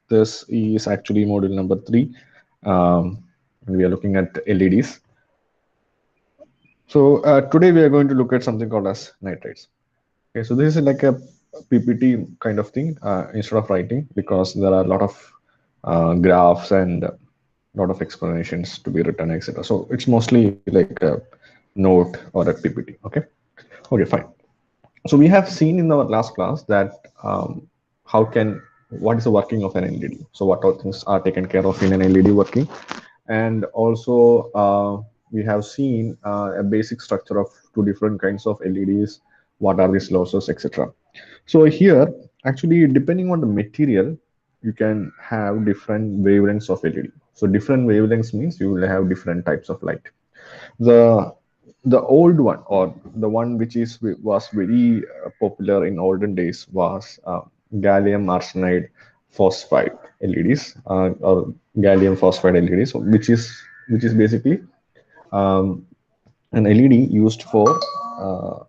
This is actually module number 3. And we are looking at LEDs. So today we are going to look at something called as nitrides. Okay, so this is like a PPT kind of thing instead of writing, because there are a lot of graphs and a lot of explanations to be written, etc. So it's mostly like a note or a PPT. Okay, fine. So we have seen in our last class that how can what is the working of an LED. So what all things are taken care of in an LED working, and also we have seen a basic structure of two different kinds of LEDs. What are these losses, etc. So here, actually, depending on the material, you can have different wavelengths of LED. So different wavelengths means you will have different types of light. The the old one, or the one which was very popular in olden days, was gallium arsenide phosphide LEDs, or gallium phosphide LEDs, which is basically um, an LED used for uh,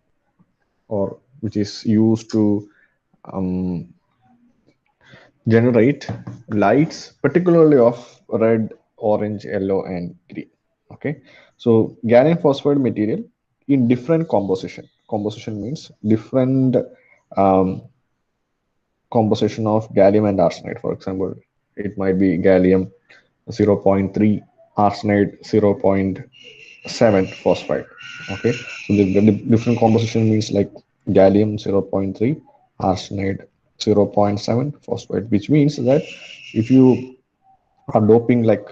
or which is used to um, generate lights, particularly of red, orange, yellow, and green. Okay, so gallium phosphide material in different composition. Composition means different um, composition of gallium and arsenide. For example, it might be gallium 0.3, arsenide 0.7 phosphide. Okay, so the different composition means like gallium 0.3, arsenide 0.7 phosphide, which means that if you are doping like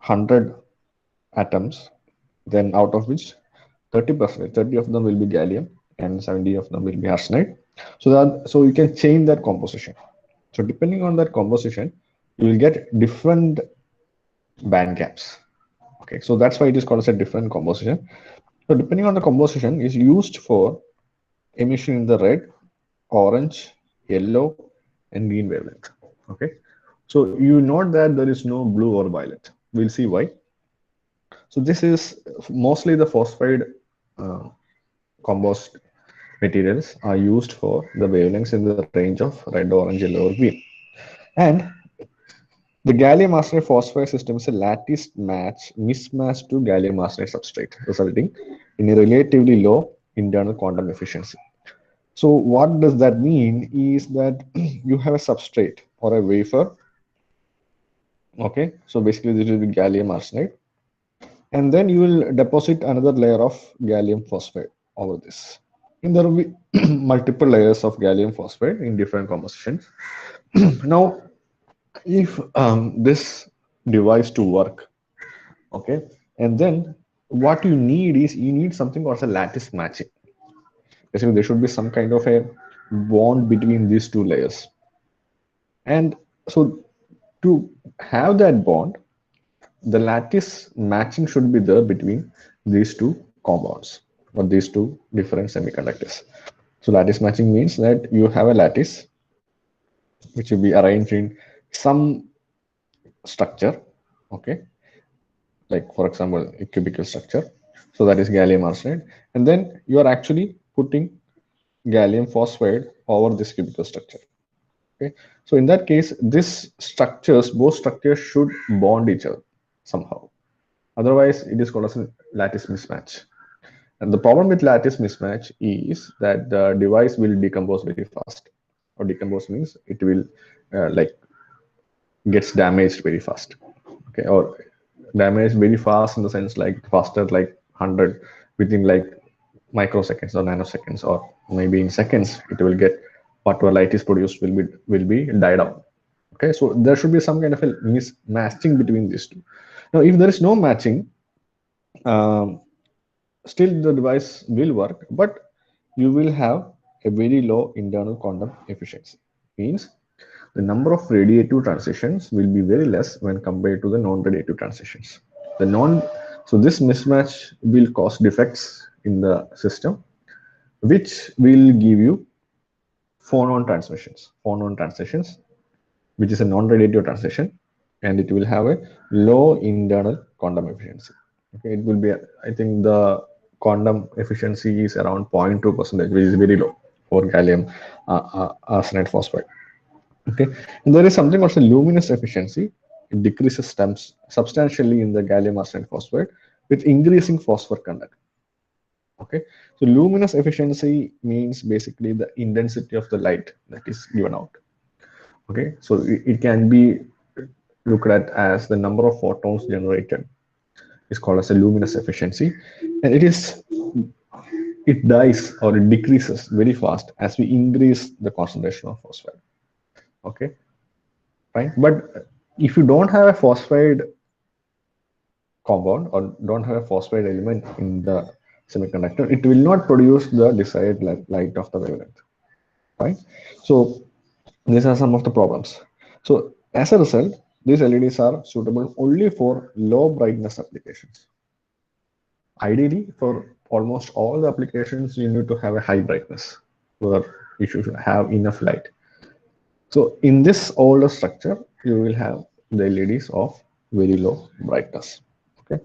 100 atoms, then out of which 30%, 30 of them will be gallium and 70 of them will be arsenide. So you can change that composition. So depending on that composition, you will get different band gaps. Okay, so that's why it is called as a different composition. So depending on the composition is used for emission in the red, orange, yellow, and green wavelength. Okay, so you note that there is no blue or violet. We'll see why. So this is mostly the phosphide uh, composed materials are used for the wavelengths in the range of red, orange, yellow, or green. And the gallium arsenide phosphide system is a lattice match mismatch to gallium arsenide substrate, resulting in a relatively low internal quantum efficiency. So what does that mean is that you have a substrate or a wafer. Okay, so basically this will be gallium arsenide, and then you will deposit another layer of gallium phosphide over this. And there will be multiple layers of gallium phosphide in different compositions. Now, if this device to work, okay, and then what you need is you need something called a lattice matching. Basically, there should be some kind of a bond between these two layers. And so to have that bond, the lattice matching should be there between these two compounds or these two different semiconductors. So lattice matching means that you have a lattice which will be arranged in some structure, okay, like for example a cubical structure. So that is gallium arsenide, and then you are actually putting gallium phosphide over this cubical structure. Okay, so in that case, both structures should bond each other somehow. Otherwise, it is called as a lattice mismatch. And the problem with lattice mismatch is that the device will decompose very fast. Or decompose means it will like gets damaged very fast. Okay, or damaged very fast in the sense like faster, like 100 within like microseconds or nanoseconds, or maybe in seconds it will get whatever light is produced will be died out. Okay, so there should be some kind of a matching between these two. Now if there is no matching, um, still the device will work, but you will have a very low internal quantum efficiency. Means the number of radiative transitions will be very less when compared to the non-radiative transitions. The non so this mismatch will cause defects in the system, which will give you phonon transmissions. Phonon transitions, which is a non-radiative transition, and it will have a low internal quantum efficiency. Okay, it will be, I think the quantum efficiency is around 0.2%, which is very low for gallium arsenide phosphide. Okay, and there is something also luminous efficiency. It decreases substantially in the gallium arsenide phosphide with increasing phosphor content. Okay, so luminous efficiency means basically the intensity of the light that is given out. Okay, so it can be looked at as the number of photons generated is called as a luminous efficiency, and it dies or it decreases very fast as we increase the concentration of phosphide. Okay, fine. But if you don't have a phosphide compound or don't have a phosphide element in the semiconductor, it will not produce the desired light of the wavelength. Right? So these are some of the problems. So as a result, these LEDs are suitable only for low brightness applications. Ideally, for almost all the applications, you need to have a high brightness where you should have enough light. So in this older structure, you will have the LEDs of very low brightness. Okay.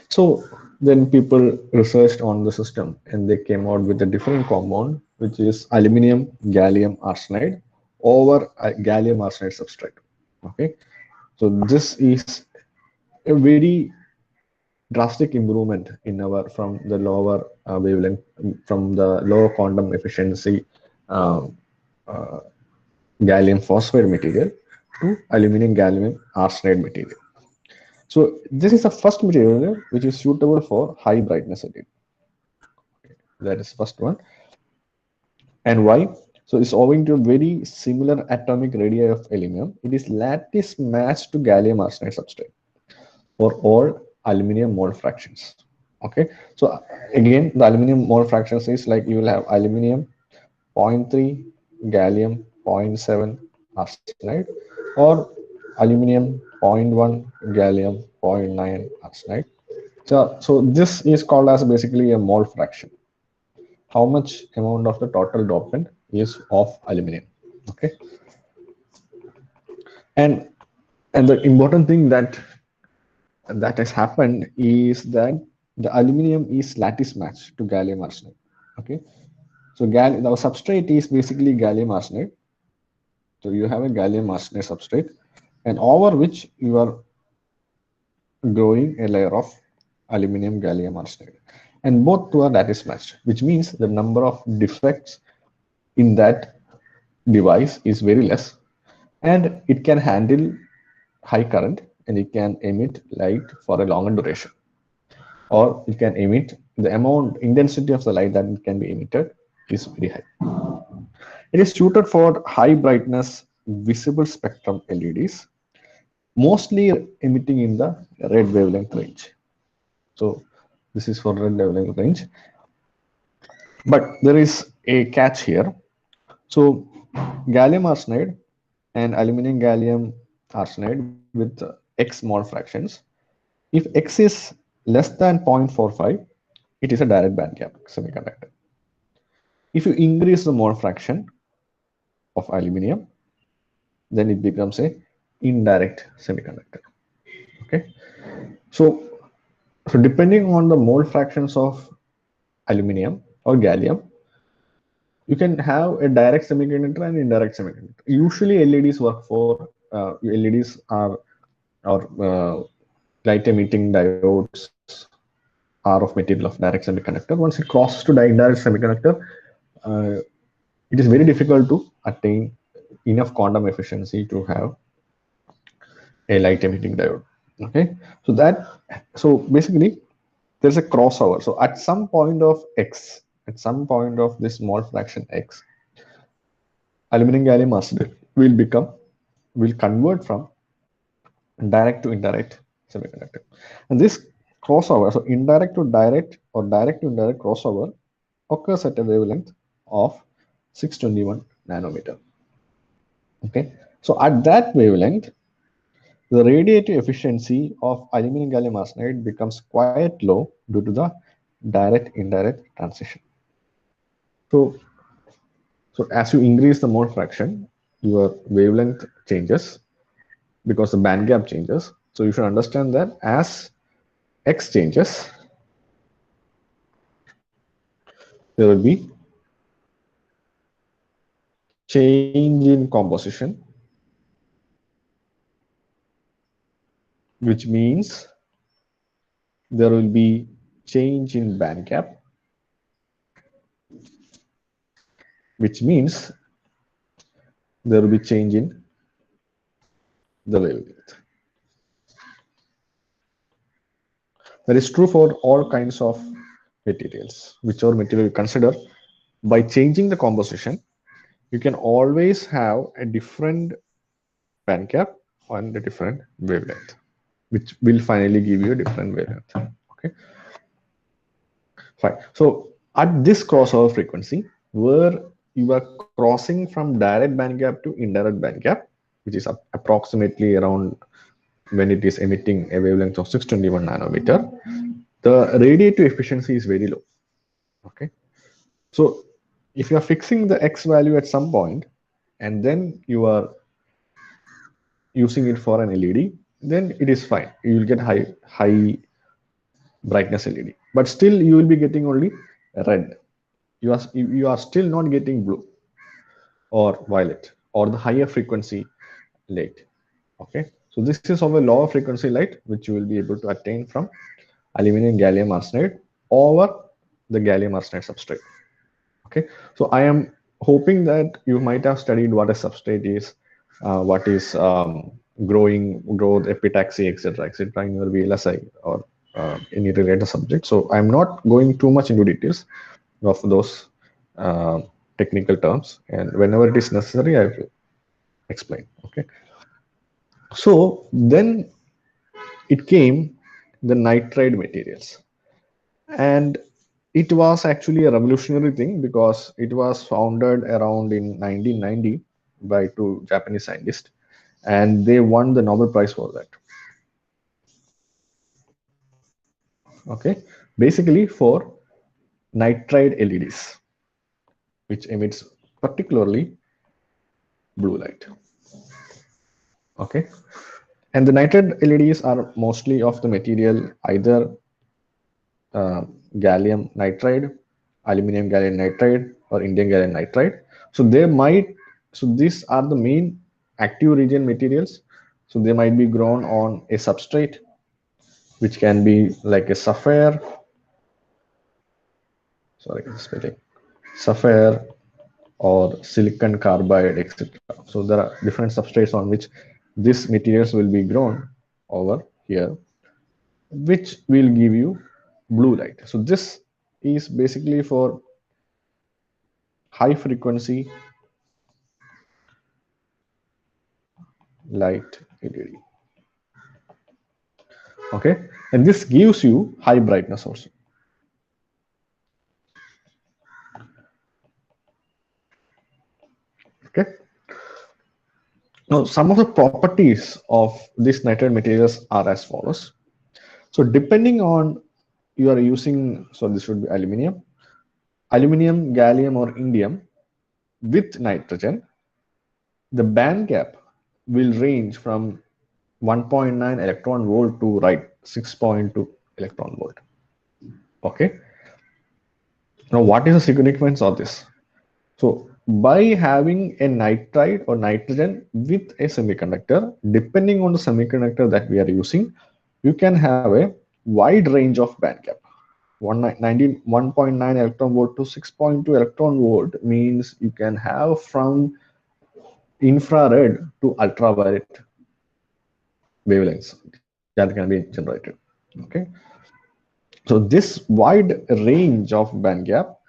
So then people researched on the system and they came out with a different compound, which is aluminum gallium arsenide over a gallium arsenide substrate. Okay. So this is a very drastic improvement in our from the lower wavelength, from the lower quantum efficiency uh, uh, gallium phosphide material to aluminum gallium arsenide material. So this is the first material which is suitable for high brightness LED. That is first one. And why? So it's owing to a very similar atomic radii of aluminum. It is lattice matched to gallium arsenide substrate for all aluminum mole fractions. Okay. So again, the aluminum mole fractions is like you will have aluminum 0.3, gallium 0.7 arsenide, or aluminum 0.1, gallium 0.9 arsenide. So this is called as basically a mole fraction. How much amount of the total dopant is of aluminum? Okay, and the important thing that has happened is that the aluminum is lattice matched to gallium arsenide. Okay, so the substrate is basically gallium arsenide. So you have a gallium arsenide substrate, and over which you are growing a layer of aluminum gallium arsenide, and both two are lattice matched, which means the number of defects in that device is very less, and it can handle high current and it can emit light for a longer duration, or it can emit the amount intensity of the light that it can be emitted is very high. It is suited for high brightness visible spectrum LEDs, mostly emitting in the red wavelength range. So this is for red wavelength range, but there is a catch here. So gallium arsenide and aluminum gallium arsenide with X mole fractions. If X is less than 0.45, it is a direct band gap semiconductor. If you increase the mole fraction of aluminum, then it becomes a indirect semiconductor. Okay, so depending on the mole fractions of aluminum or gallium, you can have a direct semiconductor and indirect semiconductor. Usually LEDs work for LEDs are or light emitting diodes are of material of direct semiconductor. Once it crosses to indirect semiconductor, uh, it is very difficult to attain enough quantum efficiency to have a light emitting diode. Okay, so basically there's a crossover. So at some point of X, at some point of this mole fraction X, aluminum gallium arsenide will convert from direct to indirect semiconductor. And this crossover, so indirect to direct or direct to indirect crossover occurs at a wavelength of 621 nanometer. Okay, so at that wavelength, the radiative efficiency of aluminum gallium arsenide becomes quite low due to the direct indirect transition. So, so as you increase the mole fraction, your wavelength changes because the band gap changes. So you should understand that as X changes, there will be change in composition, which means there will be change in band gap, which means there will be change in the wavelength. That is true for all kinds of materials. Whichever material you consider, by changing the composition, you can always have a different band gap and a different wavelength, which will finally give you a different wavelength. Okay, fine. So at this crossover frequency, where you are crossing from direct band gap to indirect band gap, which is approximately around when it is emitting a wavelength of 621 nanometer, the radiative efficiency is very low. Okay, so if you are fixing the x value at some point and then you are using it for an LED, then it is fine. You will get high brightness LED, but still you will be getting only red. You are still not getting blue or violet or the higher frequency light. Okay, so this is of a lower frequency light which you will be able to attain from aluminum gallium arsenide over the gallium arsenide substrate. Okay, so I am hoping that you might have studied what a substrate is, what is growth, epitaxy, etc., in your VLSI or any related subject. So I'm not going too much into details of those uh, technical terms, and whenever it is necessary, I will explain. Okay, so then it came the nitride materials, and it was actually a revolutionary thing because it was founded around in 1990 by two Japanese scientists, and they won the Nobel Prize for that. Okay, basically for nitride LEDs, which emits particularly blue light. Okay, and the nitride LEDs are mostly of the material either uh, gallium nitride, aluminum gallium nitride, or Indian gallium nitride. So they might, so these are the main active region materials. So they might be grown on a substrate, which can be like a sapphire, sorry, spelling, sapphire or silicon carbide, etc. So there are different substrates on which these materials will be grown over here, which will give you blue light. So this is basically for high frequency light LED. Okay, and this gives you high brightness also. Okay, now some of the properties of these nitride materials are as follows. So depending on you are using, so this should be aluminum, gallium, or indium with nitrogen, the band gap will range from 1.9 electron volt to right 6.2 electron volt. Okay, now what is the significance of this? So by having a nitride or nitrogen with a semiconductor, depending on the semiconductor that we are using, you can have a wide range of band gap. 1.9 electron volt to 6.2 electron volt means you can have from infrared to ultraviolet wavelengths that can be generated. Okay, so this wide range of band gap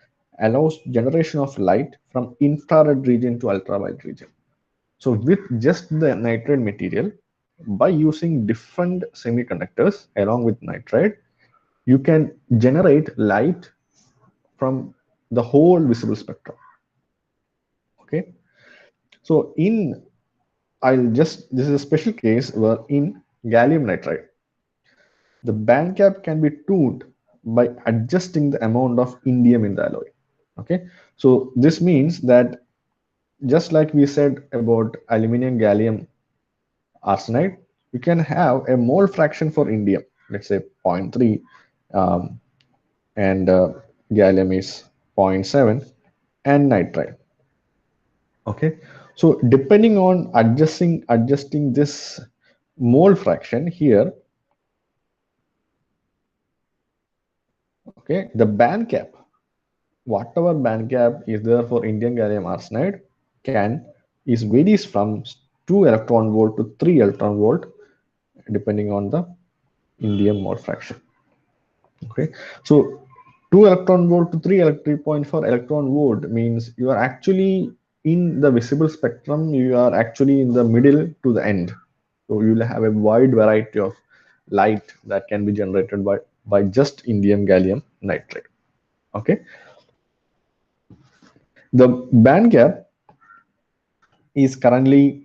allows generation of light from infrared region to ultraviolet region. So with just the nitride material, by using different semiconductors along with nitride, you can generate light from the whole visible spectrum. Okay, so this is a special case where in gallium nitride, the band gap can be tuned by adjusting the amount of indium in the alloy. Okay, so this means that just like we said about aluminum gallium arsenide, you can have a mole fraction for indium, let's say 0.3, um, and gallium is 0.7, and nitride. Okay, so depending on adjusting this mole fraction here, okay, the band gap, whatever band gap is there for indium gallium arsenide can is varies from 2 electron volt to 3 electron volt depending on the indium mole fraction. Okay, so 2 electron volt to 3.4 electron volt means you are actually in the visible spectrum, you are actually in the middle to the end. So you will have a wide variety of light that can be generated by just indium gallium nitride. Okay, the band gap is currently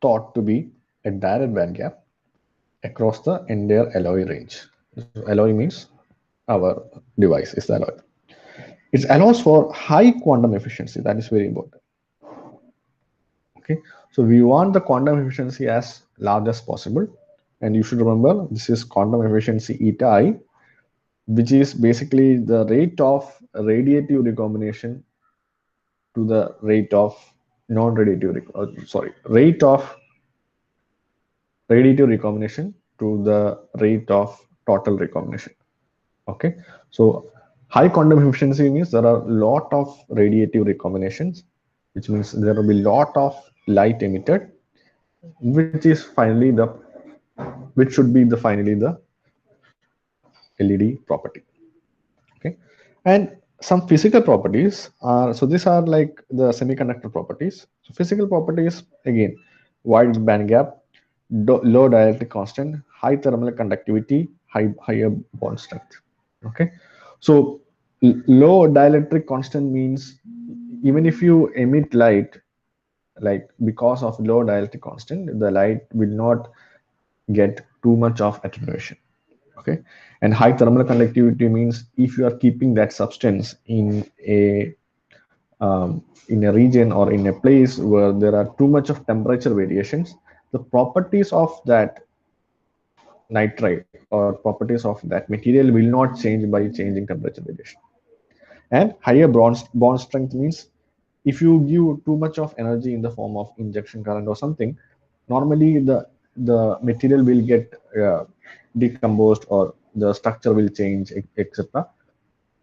thought to be a direct band gap across the entire alloy range. So alloy means our device is the alloy. It allows for high quantum efficiency. That is very important. Okay, so we want the quantum efficiency as large as possible, and you should remember this is quantum efficiency eta I, which is basically the rate of radiative recombination to the rate of non-radiative, sorry, rate of radiative recombination to the rate of total recombination. Okay, so high quantum efficiency means there are a lot of radiative recombinations, which means there will be lot of light emitted, which is finally the which should be the finally the LED property. Okay, and some physical properties are, so these are like the semiconductor properties. So physical properties again, wide band gap, low dielectric constant, high thermal conductivity, higher bond strength. Okay, so low dielectric constant means even if you emit light, like because of low dielectric constant, the light will not get too much of attenuation. Okay, and high thermal conductivity means if you are keeping that substance in a region or in a place where there are too much of temperature variations, the properties of that nitride or properties of that material will not change by changing temperature variation. And higher bond strength means if you give too much of energy in the form of injection current or something, normally the material will get decomposed or the structure will change, etc.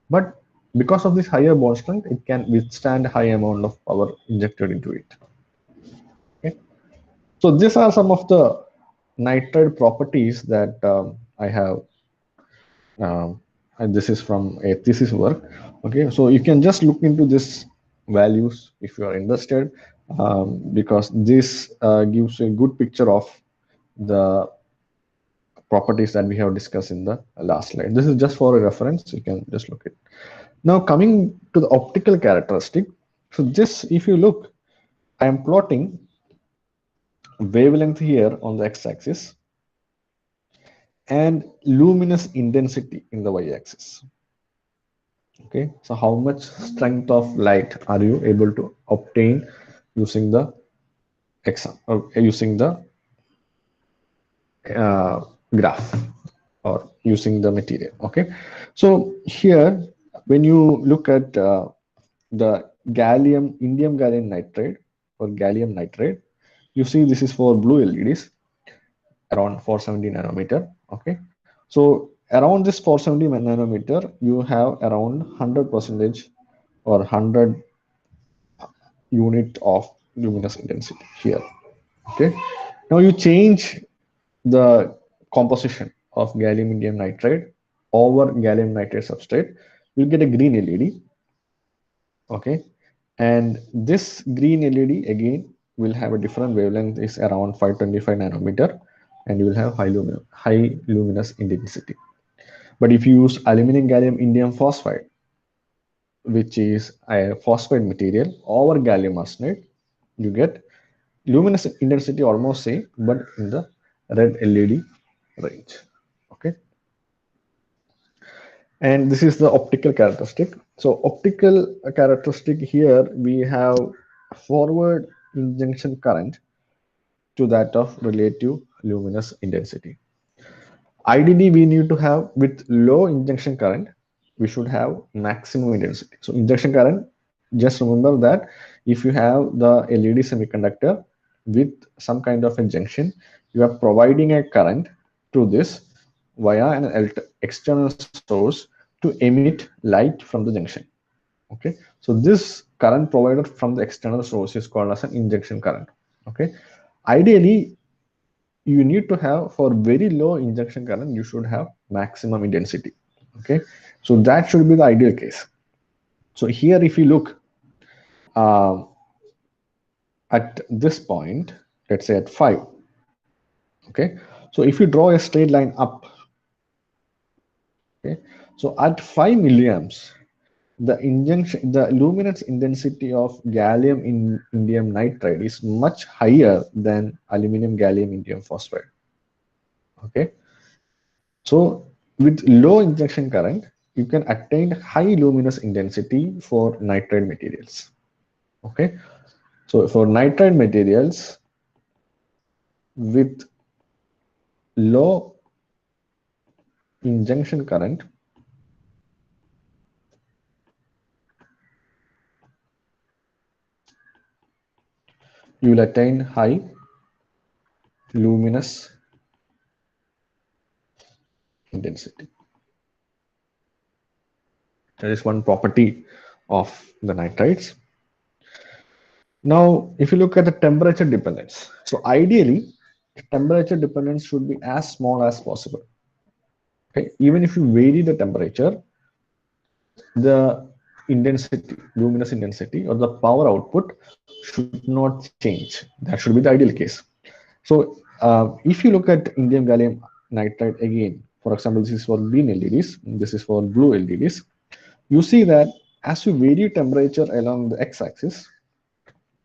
But because of this higher bond strength, it can withstand high amount of power injected into it. Okay, so these are some of the nitride properties that I have, and this is from a thesis work. Okay, so you can just look into this values if you are interested, because this gives a good picture of the properties that we have discussed in the last slide. This is just for a reference, you can just look at. Now coming to the optical characteristic, so this, if you look, I am plotting wavelength here on the x-axis and luminous intensity in the y-axis. Okay, so how much strength of light are you able to obtain using the using the graph or using the material. Okay, so here when you look at the indium gallium nitride or gallium nitride, you see this is for blue LEDs around 470 nanometer. Okay, so around this 470 nanometer you have around 100 percentage or 100 unit of luminous intensity here. Okay, now you change the composition of gallium indium nitride over gallium nitride substrate, you get a green LED. Okay, and this green LED again will have a different wavelength, is around 525 nanometer, and you will have high luminous intensity. But if you use aluminum gallium indium phosphide, which is a phosphide material over gallium arsenide, you get luminous intensity almost same, but in the red LED range. Okay, and this is the optical characteristic. So optical characteristic here, we have forward injection current to that of relative luminous intensity. Ideally, we need to have with low injection current, we should have maximum intensity. So injection current, just remember that if you have the LED semiconductor with some kind of a junction, you are providing a current to this via an external source to emit light from the junction. Okay, so this current provided from the external source is called as an injection current. Okay, ideally you need to have, for very low injection current, you should have maximum intensity. Okay, so that should be the ideal case. So here if you look uh, at this point, let's say at 5. Okay, so if you draw a straight line up, okay, so at 5 milliamps, the luminance intensity of gallium in indium nitride is much higher than aluminum gallium indium phosphide. Okay, so with low injection current, you can attain high luminous intensity for nitride materials. Okay, so for nitride materials with low injection current, you will attain high luminous intensity. That is one property of the nitrides. Now, if you look at the temperature dependence, so ideally, temperature dependence should be as small as possible. Okay, even if you vary the temperature, the intensity, luminous intensity, or the power output should not change. That should be the ideal case. So, if you look at indium gallium nitride again, for example, this is for green LEDs, this is for blue LEDs, you see that as you vary temperature along the x-axis,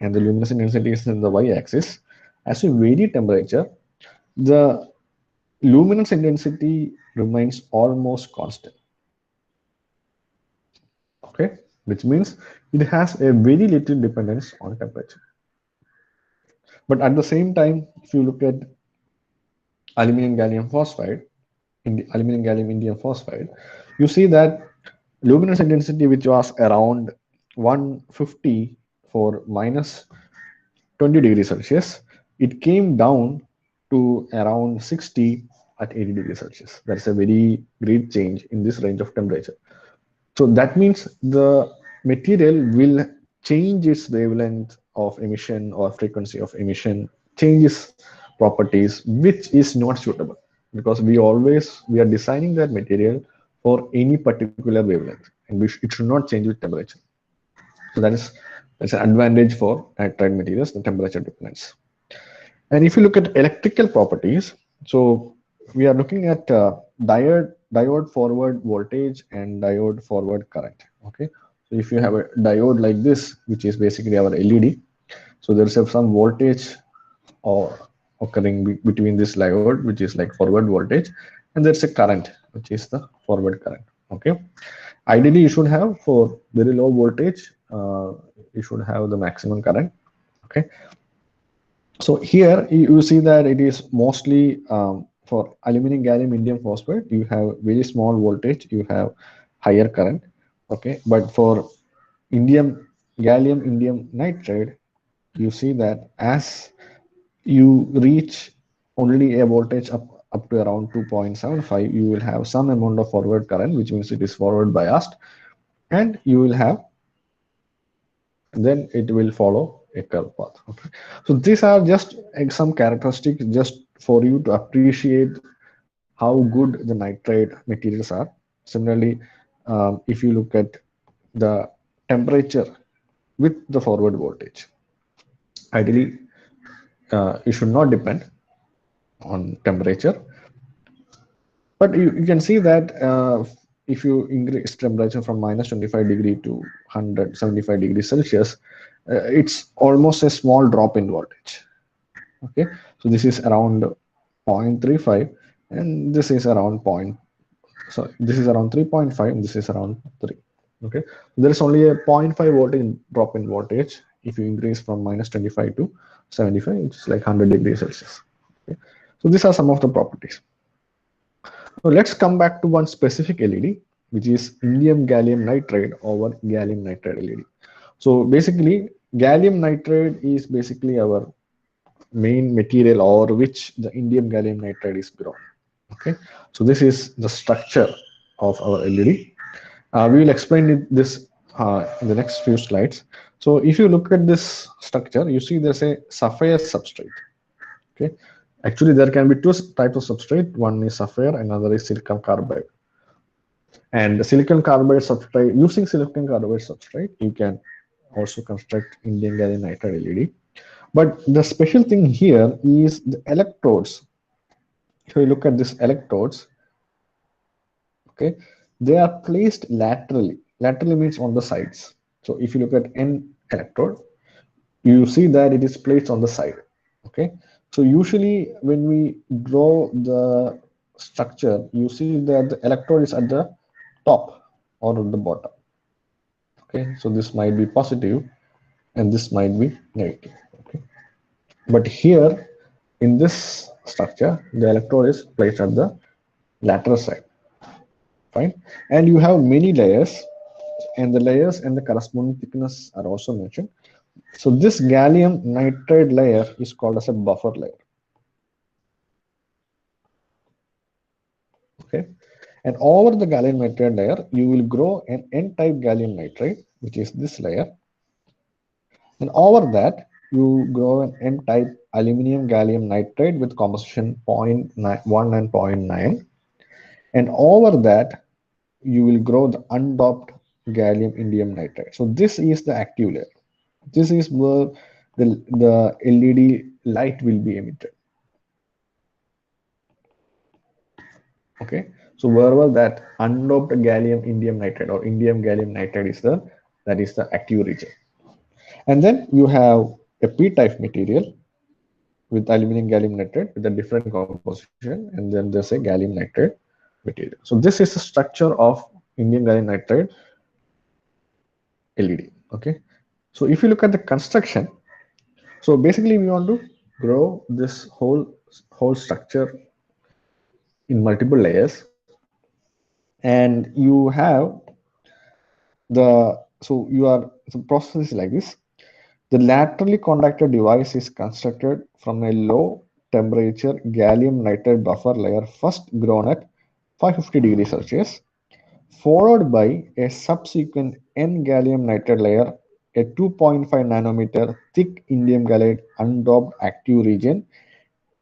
and the luminous intensity is in the y-axis, as you vary temperature, the luminance intensity remains almost constant. Okay, which means it has a very little dependence on temperature. But at the same time, if you look at aluminum gallium phosphide, in the aluminum gallium indium phosphide, you see that luminance intensity, which was around 150 for minus 20 degrees Celsius, it came down to around 60 at 80 degrees Celsius. That's a very great change in this range of temperature. So that means the material will change its wavelength of emission or frequency of emission, changes properties, which is not suitable, because we are designing that material for any particular wavelength, and it should not change with temperature. So that's an advantage for nitride materials, the temperature dependence. And if you look at electrical properties, so we are looking at diode forward voltage and diode forward current. Okay, so if you have a diode like this, which is basically our LED, so there is some voltage or occurring between this diode, which is like forward voltage, and there's a current, which is the forward current. Okay, ideally you should have, for very low voltage, you should have the maximum current. Okay, so here you see that it is mostly for aluminum gallium indium phosphide, you have very small voltage, you have higher current. Okay, but for indium gallium indium nitride, you see that as you reach only a voltage up to around 2.75, you will have some amount of forward current, which means it is forward biased, and you will have, then it will follow a curve path. Okay, so these are just some characteristics just for you to appreciate how good the nitride materials are. Similarly, if you look at the temperature with the forward voltage, ideally it should not depend on temperature, but you can see that if you increase temperature from minus 25 degree to 175 degrees Celsius, it's almost a small drop in voltage. Okay, so this is around 0.35, and this is around this is around 3.5, and this is around 3. Okay, there is only a 0.5 voltage drop in voltage if you increase from minus 25 to 75, which is like 100 degrees Celsius. Okay, so these are some of the properties. So let's come back to one specific LED, which is indium gallium nitride over gallium nitride LED. So basically, gallium nitride is basically our main material over which the indium gallium nitride is grown. Okay, so this is the structure of our LED. We will explain this in the next few slides. So if you look at this structure, you see there's a sapphire substrate. Okay, actually there can be two types of substrate. One is sapphire, another is silicon carbide. And the silicon carbide substrate, using silicon carbide substrate, you can also construct indium gallium nitride LED. But the special thing here is the electrodes. If you look at these electrodes, okay, they are placed laterally. Laterally means on the sides. So if you look at n electrode, you see that it is placed on the side. Okay, so usually when we draw the structure, you see that the electrode is at the top or at the bottom. Okay, so this might be positive and this might be negative. Okay, but here in this structure, the electrode is placed at the lateral side. Fine, and you have many layers, and the layers and the corresponding thickness are also mentioned. So this gallium nitride layer is called as a buffer layer. Okay, and over the gallium nitride layer, you will grow an N-type gallium nitride, which is this layer, and over that you grow an N-type aluminum gallium nitride with composition 0.1 and zero point 0.9, and over that you will grow the undoped gallium indium nitride. So this is the active layer. This is where the LED light will be emitted. Okay, so wherever that undoped gallium indium nitride or indium gallium nitride is there, that is the active region. And then you have a p-type material with aluminum gallium nitride with a different composition, and then there's a gallium nitride material. So this is the structure of indium gallium nitride LED. Okay, so if you look at the construction, so basically we want to grow this whole structure in multiple layers, and you have the process is like this. The laterally contacted device is constructed from a low temperature gallium nitride buffer layer first grown at 550 degrees Celsius, followed by a subsequent N gallium nitride layer, a 2.5 nanometer thick indium gallium undoped active region,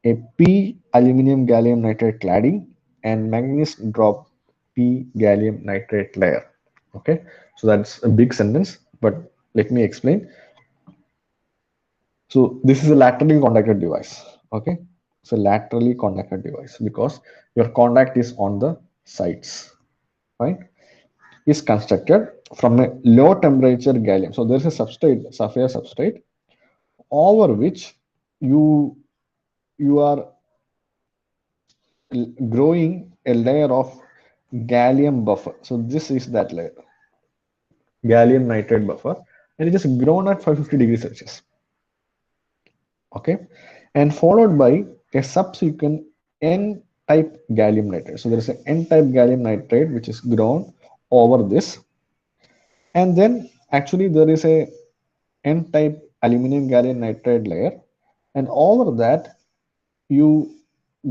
a P aluminum gallium nitride cladding, and manganese drop P gallium nitride layer. Okay, so that's a big sentence, but let me explain. So this is a laterally contacted device. Okay, so laterally contacted device because your contact is on the sides, right? Is constructed from a low temperature gallium. So there's a substrate, sapphire substrate, over which you are growing a layer of gallium buffer. So this is that layer, gallium nitride buffer, and it is grown at 550 degrees Celsius. Okay, and followed by a subsequent N-type gallium nitride. So there is an N-type gallium nitride which is grown over this, and then actually there is a N-type aluminum gallium nitride layer, and over that you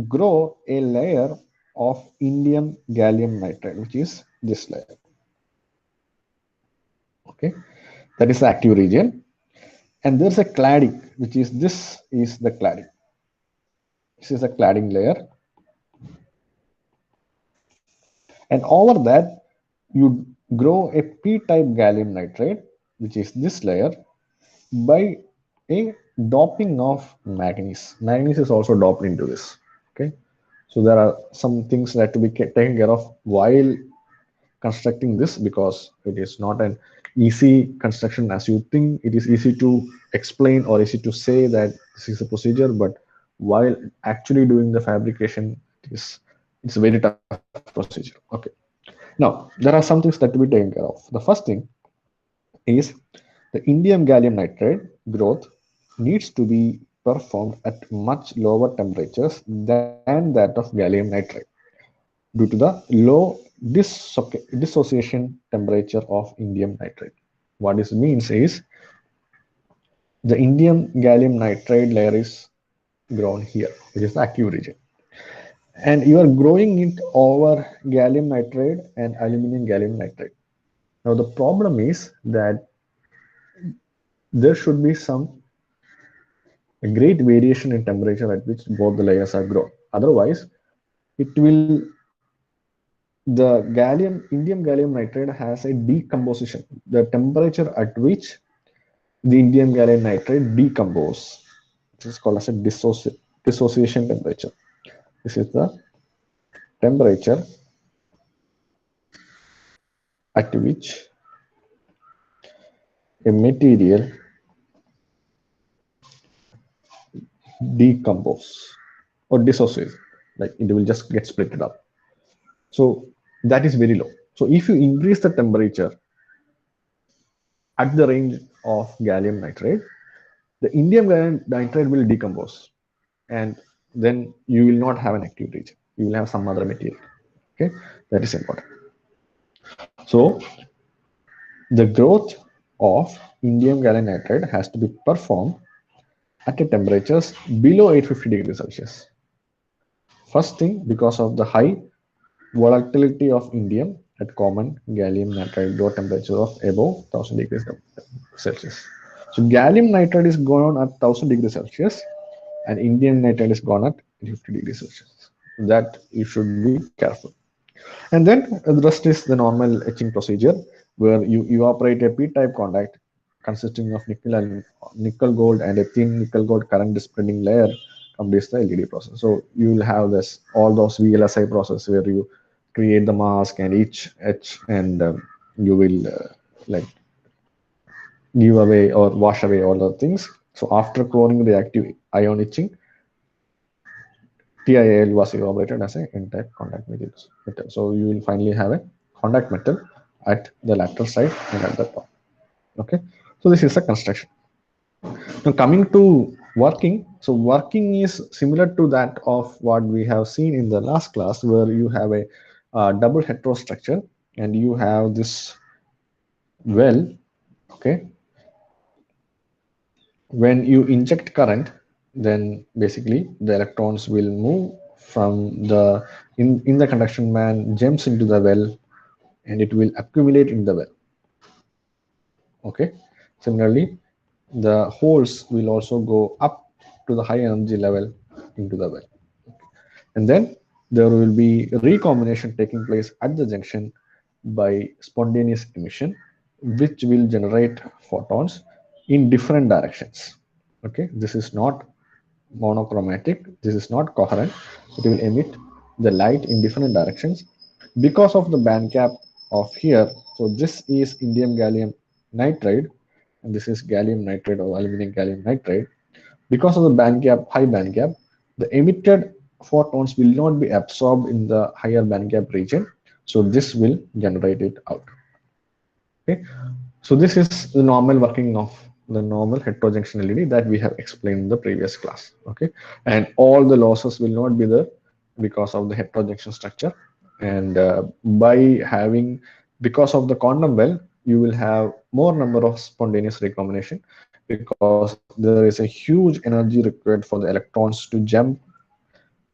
grow a layer of indium gallium nitride, which is this layer. Okay, that is the active region, and there's a cladding, which is this is the cladding. This is a cladding layer, and over that you grow a p-type gallium nitride, which is this layer, by a doping of manganese. Manganese is also doped into this. Okay, so there are some things that to be taken care of while constructing this, because it is not an easy construction as you think. It is easy to explain or easy to say that this is a procedure, but while actually doing the fabrication, it's a very tough procedure. Okay, now there are some things that to be taken care of. The first thing is the indium gallium nitride growth needs to be performed at much lower temperatures than that of gallium nitride due to the low dissociation temperature of indium nitride. What this means is the indium gallium nitride layer is grown here, which is the active region, and you are growing it over gallium nitride and aluminum gallium nitride. Now the problem is that there should be some a great variation in temperature at which both the layers are grown. Otherwise, it will the gallium indium gallium nitride has a decomposition. The temperature at which the indium gallium nitride decompose, this is called as a dissociation temperature. This is the temperature at which a material decompose or dissociate, like it will just get split up. So that is very low. So if you increase the temperature at the range of gallium nitride, the indium gallium nitride will decompose, and then you will not have an active region. You will have some other material. Okay, that is important. So the growth of indium gallium nitride has to be performed at a temperatures below 850 degrees Celsius. First thing, because of the high volatility of indium at common gallium nitride door temperature of above 1000 degrees Celsius. So gallium nitride is gone at 1000 degrees Celsius and indium nitride is gone at 50 degrees Celsius. That you should be careful. And then the rest is the normal etching procedure where you evaporate a p-type contact consisting of nickel and nickel gold and a thin nickel gold current spreading layer completes the LED process. So you will have this all those VLSI process where you create the mask and etch and you will like give away or wash away all the things. So after cloning reactive ion etching, TiAl was evaporated as an N-type contact metal. So you will finally have a contact metal at the lateral side and at the top. Okay, so this is the construction. Now coming to working, so working is similar to that of what we have seen in the last class, where you have a double heterostructure and you have this well. Okay, when you inject current, then basically the electrons will move from the in the conduction band, jumps into the well, and it will accumulate in the well. Okay, similarly the holes will also go up to the high energy level into the well, and then there will be recombination taking place at the junction by spontaneous emission, which will generate photons in different directions. Okay, this is not monochromatic, this is not coherent. It will emit the light in different directions because of the band gap of here. So this is indium gallium nitride and this is gallium nitride or aluminum gallium nitride. Because of the band gap, high band gap, the emitted photons will not be absorbed in the higher band gap region, so this will generate it out. Okay, so this is the normal working of the normal heterojunction LED that we have explained in the previous class. Okay, and all the losses will not be there because of the heterojunction structure, and by having, because of the quantum well, you will have more number of spontaneous recombination because there is a huge energy required for the electrons to jump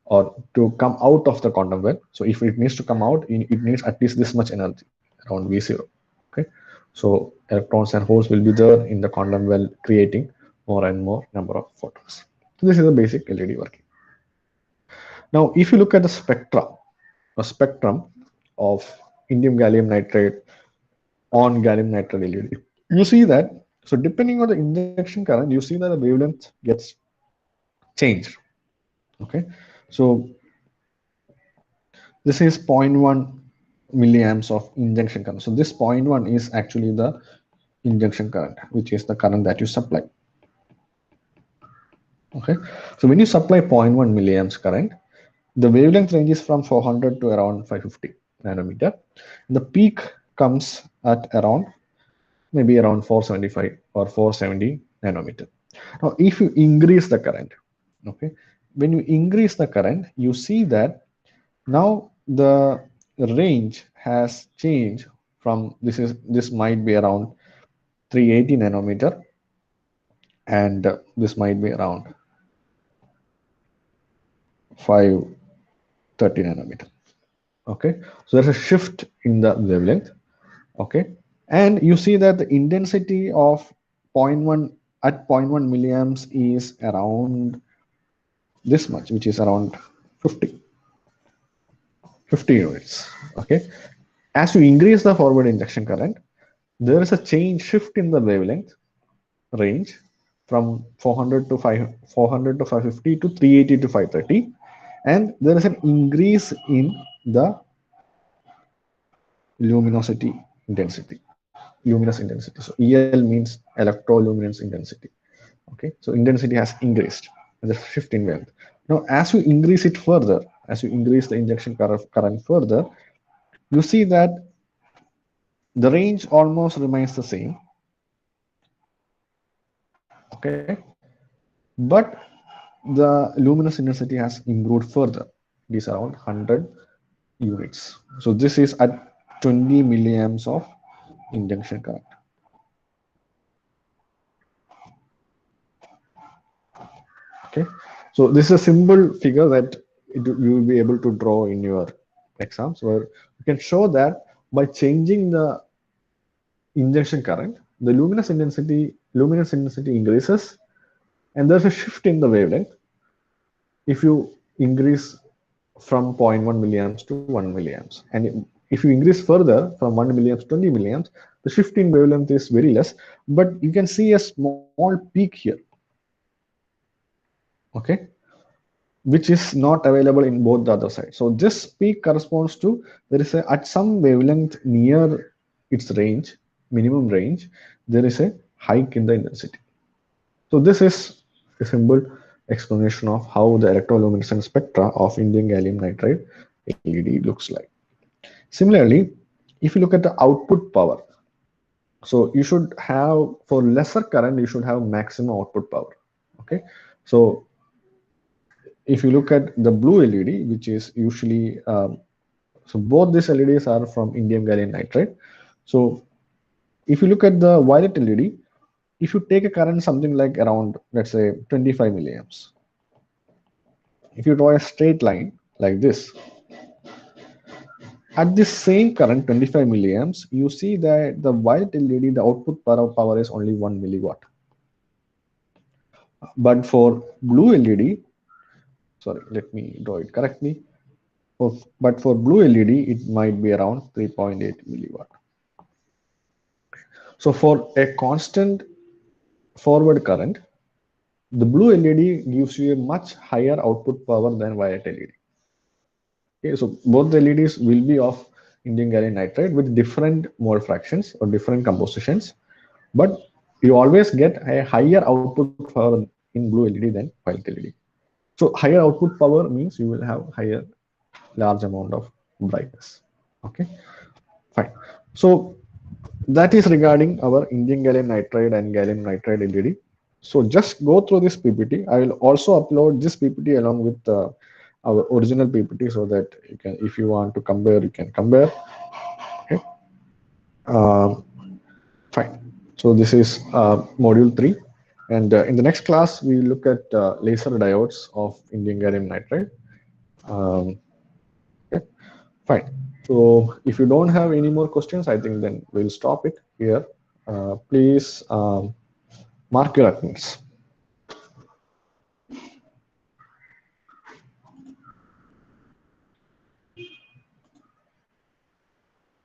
or to come out of the quantum well. So if it needs to come out, it needs at least this much energy, around V0. Okay, so electrons and holes will be there in the quantum well, creating more and more number of photons. So this is the basic LED working. Now, if you look at the spectrum of indium gallium nitride on gallium nitride LED, you see that, so depending on the injection current, you see that the wavelength gets changed. Okay, so this is 0.1 milliamps of injection current. So this 0.1 is actually the injection current, which is the current that you supply. Okay, so when you supply 0.1 milliamps current, the wavelength ranges from 400 to around 550 nanometer. The peak comes at around maybe around 475 or 470 nanometer. Now, if you increase the current, okay, when you increase the current, you see that now the range has changed from this might be around 380 nanometer and this might be around 530 nanometer. Okay, so there's a shift in the wavelength. Okay, and you see that the intensity of zero point 0.1 at zero point 0.1 milliamps is around this much, which is around 50 units. Okay, as you increase the forward injection current, there is a change shift in the wavelength range from 400 to 550 to 380 to 530, and there is an increase in the luminosity intensity, luminous intensity. So EL means electroluminance intensity. Okay, so intensity has increased and the shift in wavelength. Now, as you increase it further, as you increase the injection current further, you see that the range almost remains the same. Okay, but the luminous intensity has improved further. It is around 100 units. So this is at 20 milliamps of injection current. Okay, so this is a simple figure that you will be able to draw in your exams, where you can show that by changing the injection current, the luminous intensity increases, and there's a shift in the wavelength if you increase from zero point 0.1 milliamps to 1 milliamps. And if you increase further from 1 milliamps to 20 milliamps, the shift in wavelength is very less, but you can see a small peak here. Okay, which is not available in both the other sides. So this peak corresponds to, there is a, at some wavelength near its range, minimum range, there is a hike in the intensity. So this is a simple explanation of how the electroluminescence spectra of indium gallium nitride LED looks like. Similarly, if you look at the output power, so you should have, for lesser current, you should have maximum output power. Okay, so if you look at the blue LED, which is usually, so both these LEDs are from indium gallium nitride. So if you look at the violet LED, if you take a current something like around, let's say 25 milliamps, if you draw a straight line like this, at this same current 25 milliamps, you see that the violet LED, the output power is only 1 milliwatt. But for blue LED, sorry, let me draw it correctly. But for blue LED, it might be around 3.8 milliwatt. So for a constant forward current, the blue LED gives you a much higher output power than violet LED. Okay, so both the LEDs will be of indium gallium nitride with different mole fractions or different compositions, but you always get a higher output power in blue LED than violet LED. So higher output power means you will have higher large amount of brightness. Okay, fine. So that is regarding our indium gallium nitride and gallium nitride LED. So just go through this PPT. I will also upload this PPT along with our original PPT so that you can, if you want to compare, you can compare. Okay. Fine. So this is module 3. And in the next class, we look at laser diodes of indium gallium nitride. Okay. Fine. So if you don't have any more questions, I think then we'll stop it here. Please mark your attendance.